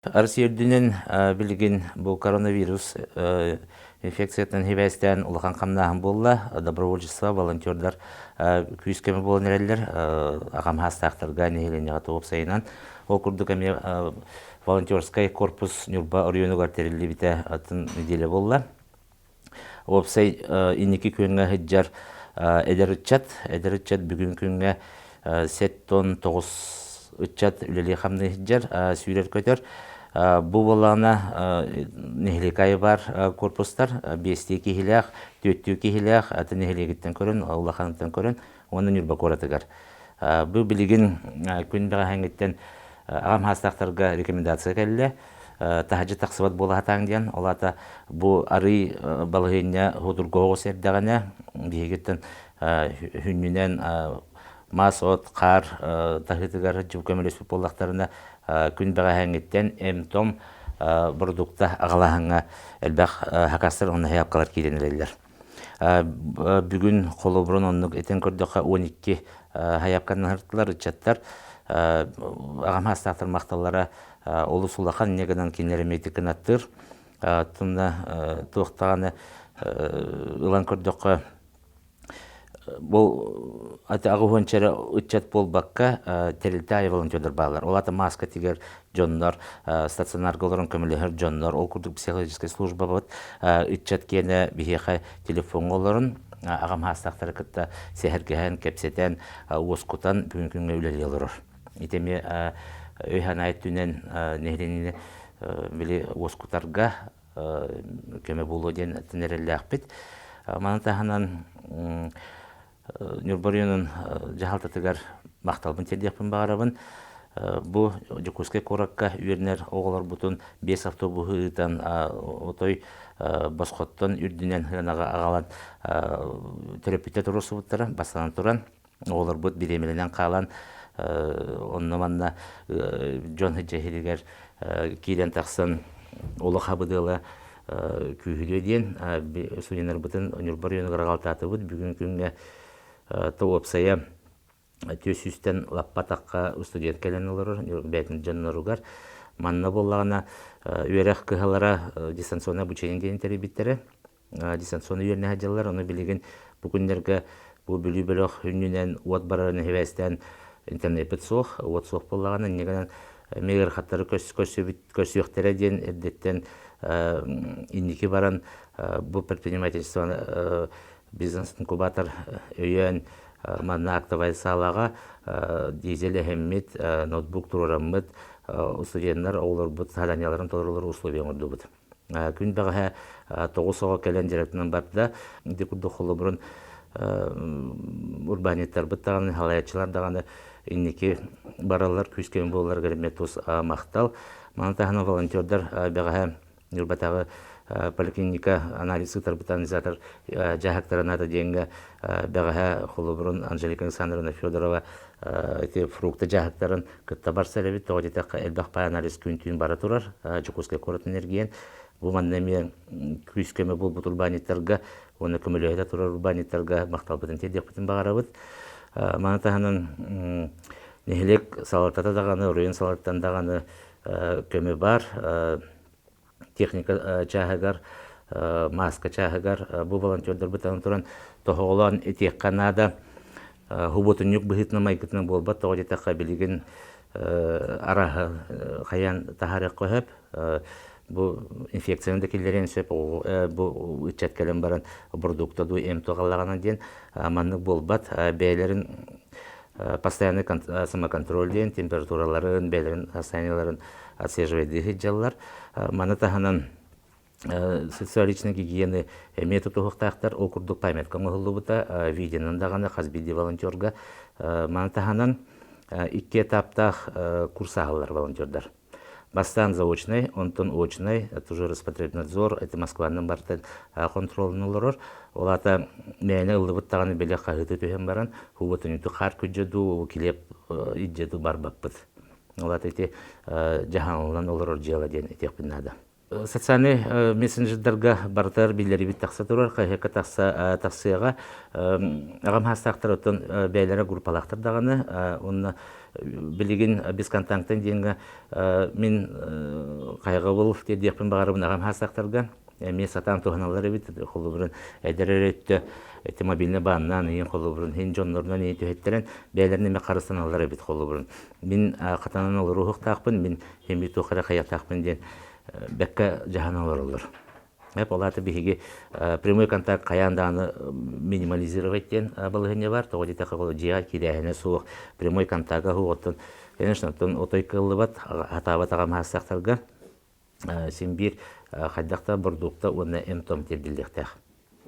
Арсиердинен билген бұл коронавирус инфекциятын хебәстен улахан қамнағын болла, добровольчество, волонтердар күйіскемі болын әрелер, ағам хастақтарға нехеленеға тоғып сайынан. Ол күрдік әме волонтерскай корпус нюрба орионуғар тәрелі біті атын неделе болла. Опсай инекі көнге хеджар әдірітчат бүгін көнге 7 тонн 9 үтчат үлелі қамны хеджар сүйрер көтер. Бұл болағына нехлекайы бар корпустар, 5 кехілях, 4 кехілях, аты нехелегеттен көрін, Аллаханықтан көрін, оны нүрба коратығар. Бұл білеген күн бәға әңгеттен ағам хастақтарға рекомендация кәлі, тахаджы тақсыбат бола хатаң дейін, олата бұл ары балығыне ғудырғоғы сәрдіғіне, бейгеттен хүннінен мас, от, қар, тахытығар жүкемелес болақтарына күн бәға әңгеттен әм-том продукта ағалағыңа әлбәқ хақастыр оны хаяпқалар кейденелелер. Бүгін қолы бұрын онық әтен көрдіға 12 хаяпқанын ғырттылар, үтчаттар ағам хастақтыр мақталары олы сулақан негінен кенеремейтікін аттыр. Тұмна тұқтағаны ұлан көрдіға бұл ағы ғончары үтчат бол баққа тәрілті айы волонтердар бағылар. Олаты маска тегер жонлар, стационар ғылырын көмілігер жонлар, ол күрдік психологическая служба бұд, үтчат кені бігеқай телефон оларын ағам хастақтары күтті сәхіргіген, кәпсетен, оскутан бүгін күнге үлелі олырыр. Етеме өйхан айттүнен нехленіне білі оскутарға көмі болу ден тінерелі ақпет. Манатағынан Нюрбарионын жағалтатығар мақталбын тердеқпін бағарабын. Бұл жүкөске коракка үйернер оғылар бұтын 5 автобуғыдан отой басқоттан үрдінен ғанаға ағалан терапевтия тұрысы бұттары басынан тұран. Оғылар бұт биремеленен қалан оннаманна Джон Хеджахелігер кейден тақсын олы қабыдылы күйілі ден сұйынар бұтын Нюрбарионы ғарғалтаты бұд бүгін күнге тоопсая төсүстен лаппа таққа студент кәлен олар, бәйтін жаннаругар. Манна болағына үйерек кығалара дистанционный обучение дейін тәребеттері. Дистанционный үйеріне хаджалар, оны білеген бүгіндерге бұл білі-біліқ үнінен от барарыны хевәстен интернет біт соқ, от соқ болағына негенен мегер қаттары көсіөқтері дейін әрдеттен иннеке баран бұл предпринимательство бизнес-инкубатор өйен манна актовай салаға дизелі хеммет, ноутбук тұрараммет, студенттер олар бұд саданияларын толырылыр условия орды бұд. Күн бәға 9 соға кәлен директінің бапта, декурды қолы бұрын урбанеттер бұттағаны, халаятчылар дағаны иннеке баралар, күскен болар кәрімет осы мақтал. Манатағаны волонтердар бәға нүрбатағы поликлиника анализы тарбытанизатор жахактарынады денгі бәғаға қолы бұрын Анжелика Александровна Федорова фрукты жахактарын күтті бар сәлебет, тоғадетақ әлбәқ бай анализ күн-түйін бара тұрар, жүкөске корот энергиен. Бұл мандаме күйіскеме бұл бұт урбаниттарға, оны көмілейді тұрар урбаниттарға мақтал бұтын тедек бұтын бағара бұт. Манатағының нехелек салаттата дағаны, район салаттан дағаны көмі бар, техника чағығар, маска чағығар, бұл волонтердар бұтан тұран тоғылан етек қанада хұботын нүк бұхытны майкытны болбат, тоғадетаққа білеген арағы қаян тахарық қойып, бұл инфекцияны да келдерен сөп, бұл үтчат кәлем баран продукта ду әм тоғалағана ден аманлық болбат, бәйлерін постоянный самоконтроль ден, температураларын, бәйлерін, состоянияларын отслеживайды жаллар. Манатағынан социаличный гигиены метод ұғықтақтар окурдық памятка мұғылы бұта виденің дағаны қазбейді волонтерға. Манатағынан 2 этаптақ курс ағылар волонтердар. Бастан заочный, онтон очный, это уже Роспотребнадзор, это Москваның бартын контролын олырыр. Олата мәйіні ұлы бұттағаны бәлі қағыты түйен баран, хұбытын үті қар күджеду, келеп иджеду бар бақпыд. Олата әте жағанылан олырыр жела ден әтек біннады. Социальный мессенджердарға бартар билері бит тақса тұрар, қайқы тақсыға ағам хастақтар өттен бәйлері группалақтыр дағаны, оны билигин без контактын деньги мен кайгы бол дедепин багарыбын агам хасактарга мен сатан туханалары бит холубрун эдереретте эти мобильный баннан ин холубрун хин жоннорунан ин төһеттерен бәйләрне ме карысаналары бит холубрун мен катанан рухук такпын мен хемби тухара кая такпын ден бәккә жаһаналар олар. Hep olаты биһиги прямой контакт каянданы минимализировать ден балыгыне бар, тоҕо дите кабыл жига кидәһенә суык прямой контактка хуоттон. Конечно, тон отой кыллыбат атабат агам хастактарга син бир хаддакта бурдукта уна эмтом тердилдектәх.